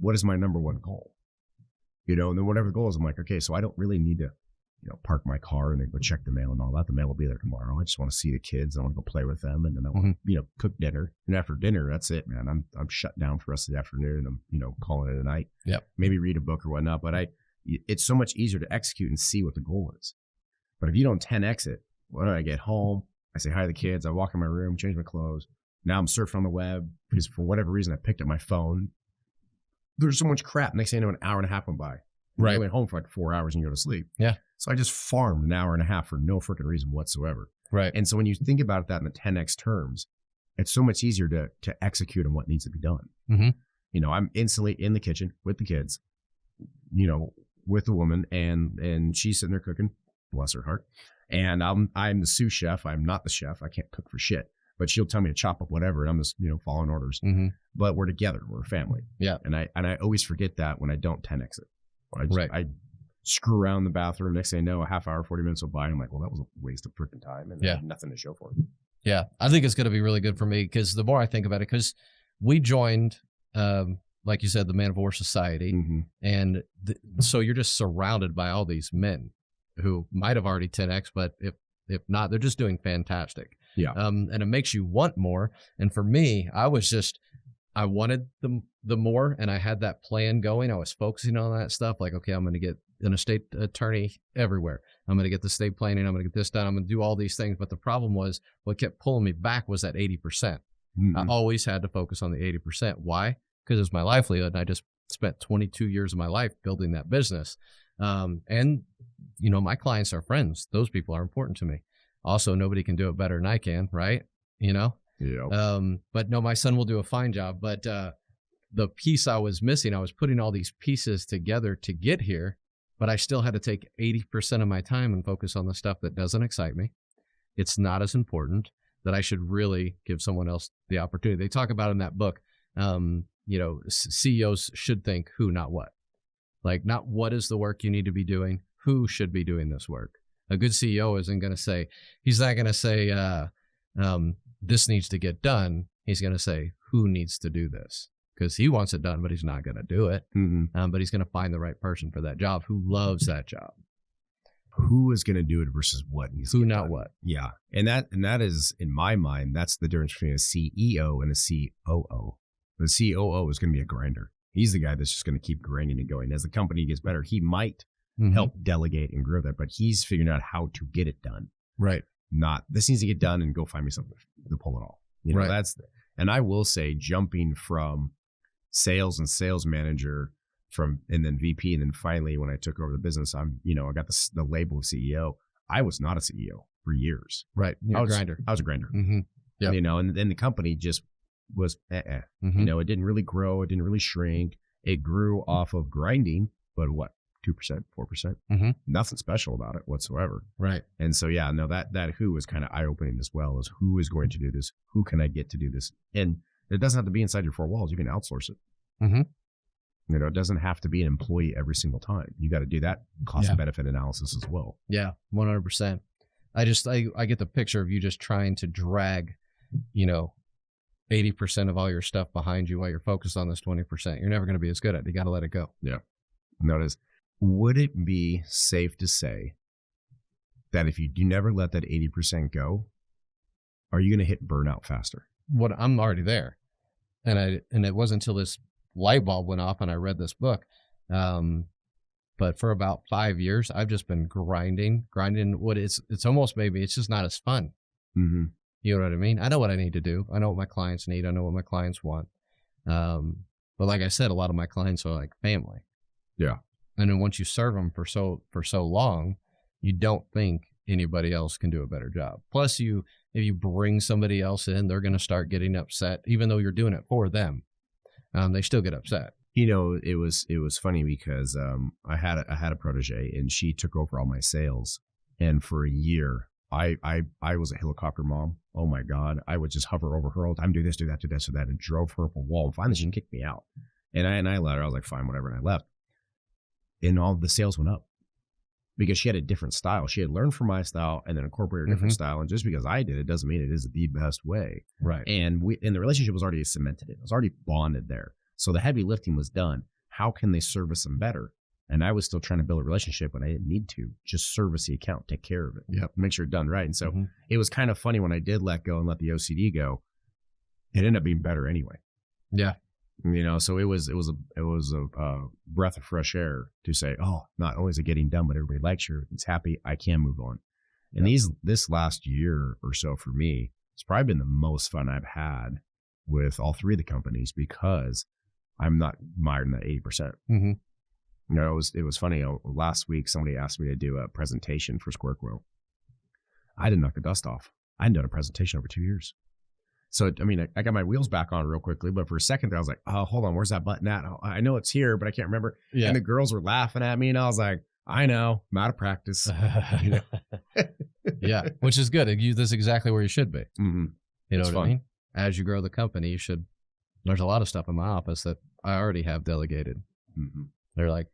what is my number one goal? And then whatever the goal is, I'm like, okay, so I don't really need to, park my car and then go check the mail and all that. The mail will be there tomorrow. I just want to see the kids. I want to go play with them. And then I want to, cook dinner. And after dinner, that's it, man. I'm shut down for the rest of the afternoon. I'm, calling it a night. Yep. Maybe read a book or whatnot. But it's so much easier to execute and see what the goal is. But if you don't 10X it, when I get home, I say hi to the kids. I walk in my room, change my clothes. Now I'm surfing on the web because for whatever reason, I picked up my phone. There's so much crap. Next thing you know, an hour and a half went by. Right. I went home for like 4 hours and you go to sleep. Yeah. So I just farmed an hour and a half for no freaking reason whatsoever. Right. And so when you think about that in the 10X terms, it's so much easier to execute on what needs to be done. Mm-hmm. I'm instantly in the kitchen with the kids, with the woman and she's sitting there cooking, bless her heart. And I'm the sous chef. I'm not the chef. I can't cook for shit, but she'll tell me to chop up whatever. And I'm just, following orders, but we're together. We're a family. Yeah. And I always forget that when I don't 10X it. Right. I screw around in the bathroom. Next thing I know, a half hour, 40 minutes will by. And I'm like, well, that was a waste of freaking time. And I had nothing to show for it. Yeah. I think it's going to be really good for me because the more I think about it, because we joined, like you said, the Man of War Society. And so you're just surrounded by all these men who might have already 10X, but if not, they're just doing fantastic. Yeah. And it makes you want more. And for me, I wanted the more, and I had that plan going. I was focusing on that stuff. Like, okay, I'm going to get an estate attorney everywhere. I'm going to get the estate planning. I'm going to get this done. I'm going to do all these things. But the problem was what kept pulling me back was that 80%. I always had to focus on the 80%. Why? Because it's my livelihood. And I just spent 22 years of my life building that business. And my clients are friends. Those people are important to me. Also, nobody can do it better than I can, right? Yeah. But no, my son will do a fine job. But the piece I was missing, I was putting all these pieces together to get here, but I still had to take 80% of my time and focus on the stuff that doesn't excite me. It's not as important, that I should really give someone else the opportunity. They talk about in that book, CEOs should think who, not what. Like, not what is the work you need to be doing, who should be doing this work. A good CEO isn't going to say, he's not going to say, this needs to get done. He's going to say, who needs to do this? Because he wants it done, but he's not going to do it. But he's going to find the right person for that job who loves that job. Who is going to do it versus what needs to Who, get not done. what. Yeah. And that is, in my mind, that's the difference between a CEO and a COO. The COO is going to be a grinder. He's the guy that's just going to keep grinding and going. As the company gets better, he might help delegate and grow that, but he's figuring out how to get it done. Right. Not, this needs to get done and go find me something to pull it off. Right. And I will say, jumping from sales and sales manager and then VP. And then finally, when I took over the business, I got the label of CEO. I was not a CEO for years. Right. I was a grinder. Yeah. And then the company just was, it didn't really grow. It didn't really shrink. It grew off of grinding, but what? 2%, 4%, nothing special about it whatsoever. Right. And so, that who is kind of eye-opening as well, as who is going to do this? Who can I get to do this? And it doesn't have to be inside your four walls. You can outsource it. It doesn't have to be an employee every single time. You got to do that cost and benefit analysis as well. Yeah, 100%. I get the picture of you just trying to drag, 80% of all your stuff behind you while you're focused on this 20%. You're never going to be as good at it. You got to let it go. Yeah. Notice. Would it be safe to say that if you do never let that 80% go, are you going to hit burnout faster? I'm already there. And it wasn't until this light bulb went off and I read this book. But for about 5 years, I've just been grinding it's almost maybe it's just not as fun. You know what I mean? I know what I need to do. I know what my clients need. I know what my clients want. But like I said, a lot of my clients are like family. Yeah. And then once you serve them for so long, you don't think anybody else can do a better job. Plus, if you bring somebody else in, they're going to start getting upset, even though you're doing it for them. They still get upset. It was funny because I had a protege and she took over all my sales, and for a year I was a helicopter mom. Oh my God, I would just hover over her all the time, do this, do that, do this, do that, and drove her up a wall. And finally, she kicked me out, and I let her. I was like, fine, whatever, and I left. And all the sales went up because she had a different style. She had learned from my style and then incorporated a different style. And just because I did it doesn't mean it is the best way. Right. And the relationship was already cemented. It was already bonded there. So the heavy lifting was done. How can they service them better? And I was still trying to build a relationship when I didn't need to. Just service the account, take care of it, make sure it's done right. And so it was kind of funny when I did let go and let the OCD go. It ended up being better anyway. Yeah. You know, so it was a breath of fresh air to say, oh, not only is it getting done, but everybody likes you, it's happy, I can move on. And this last year or so for me, it's probably been the most fun I've had with all three of the companies because I'm not mired in that 80%. You know, it was funny. Last week, somebody asked me to do a presentation for SquareQuil. I didn't knock the dust off. I hadn't done a presentation over 2 years. So, I mean, I got my wheels back on real quickly, but for a second there, I was like, oh, hold on, where's that button at? Oh, I know it's here, but I can't remember. Yeah. And the girls were laughing at me, and I was like, I know, I'm out of practice. You know? Yeah, which is good. That's exactly where you should be. Mm-hmm. You know what I mean? As you grow the company, you should. There's a lot of stuff in my office that I already have delegated. They're like,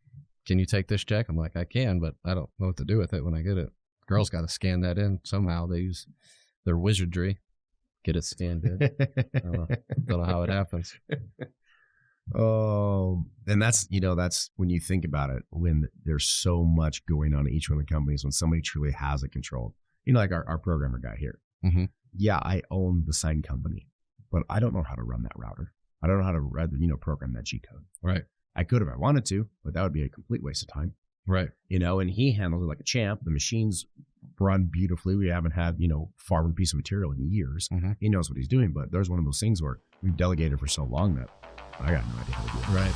can you take this check? I'm like, I can, but I don't know what to do with it when I get it. Girls got to scan that in somehow. They use their wizardry. Get it scanned in. Don't know how it happens. Oh, and that's when you think about it, when there's so much going on in each one of the companies, when somebody truly has it controlled, you know, like our programmer guy here. Yeah, I own the sign company, but I don't know how to run that router. I don't know how to, program that G code. Right. I could if I wanted to, but that would be a complete waste of time. Right. You know, and he handles it like a champ. The machines run beautifully. We haven't had, farmed a piece of material in years. He knows what he's doing, but there's one of those things where we've delegated for so long that I got no idea how to do it. Right.